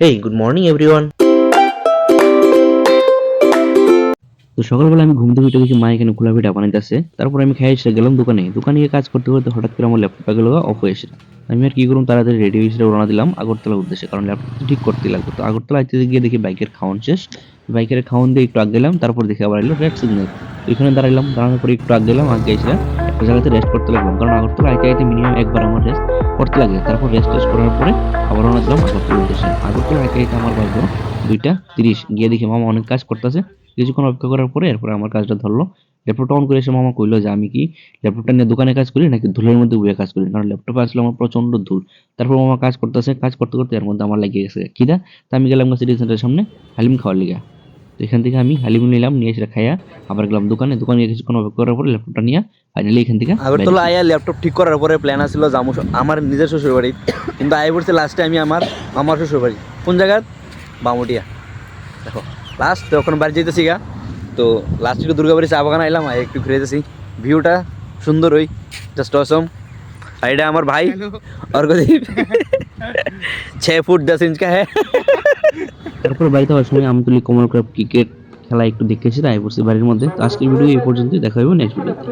Hey, good morning everyone. তো সকালবেলা আমি ঘুম থেকে উঠে দেখি মা এখানে খোলা পিঠা বানাইতেছে। তারপর আমি খেয়ে এসে গেলাম দোকানে গিয়ে কাজ করতে করতে হঠাৎ করে আমার ল্যাপটপটা গেল অফ হয়ে এসে। আমি আর কি করুন, তাড়াতাড়ি রেডি হয়ে রওনা দিলাম আগরতলার উদ্দেশ্যে, কারণ ল্যাপটপটা ঠিক করতে লাগতো। তো আগরতলা আইতে গিয়ে দেখি বাইকের খাওয়ান শেষ। বাইকের খাওয়ান দিয়ে একটু আগ গেলাম, তারপর দেখি আবার এলো রেড সিগন্যাল। তো এখানে দাঁড়াইলাম, দাঁড়ানোর পরে একটু আগ গেলাম, আগে এসে একটা জায়গাতে রেস্ট করতে লাগলাম, কারণ আগরতলা আইতে আইতে মিনিমাম একবার আমার রেস্ট করতে লাগে। তারপর রেস্ট করার পরে আবার রওনা দিলাম আগরতলার উদ্দেশ্যে। আগরতলা আইতে আইতে আমার বাজলো 2:30। গিয়ে দেখি মামা অনেক কাজ করতেছে। কিছুক্ষণ অপেক্ষা করার পরে এরপরে আমার কাজটা ধরলো। ল্যাপটপটা অন করে এসে মামা কইলো যে আমি কি ল্যাপটপটা নিয়ে দোকানে কাজ করি নাকি ধুলের মধ্যে বইয়ে কাজ করি, কারণ ল্যাপটপে আসলে আমার প্রচন্ড ধুল। তারপর মামা কাজ করতেছে, কাজ করতে করতে এর মধ্যে আমার লাগিয়ে গেছে খিদা। তা আমি গেলাম সিটি সেন্টারের সামনে হালিম খাওয়ার লিগা। তো এখান থেকে আমি হালিম নিলাম, নিয়ে এসে খাইয়া আবার গেলাম দোকানে গিয়ে কিছুক্ষণ অপেক্ষা করার পরে ল্যাপটপটা নিয়ে ফাইনালি এখান থেকে আগরতলা আয়া ল্যাপটপ ঠিক করার পরে প্ল্যান আসছিল যাবো আমার নিজের শ্বশুর বাড়ি, কিন্তু আয় পড়ছে লাস্টে আমি আমার শ্বশুর বাড়ি। কোন জায়গার? বামুটিয়া। দেখো লাস্ট তখন বাড়ি যেতেছি গা, তো লাস্ট একটু দুর্গাবাড়ি চা বাগান আইলাম, একটু ঘুরে যেতেছি। ভিউটা সুন্দর, ওই জাস্ট অসম। আর এটা আমার ভাই অর্ঘদীপ, 6 ফুট 10 इंच का है। তারপর বাড়িতে হওয়ার সময় আমতলী কমল ক্লাব ক্রিকেট খেলা একটু দেখে এসে তাই পড়ছি বাড়ির মধ্যে। তো আজকের ভিডিও এই পর্যন্তই, দেখা হবে নেক্সট ভিডিওতে।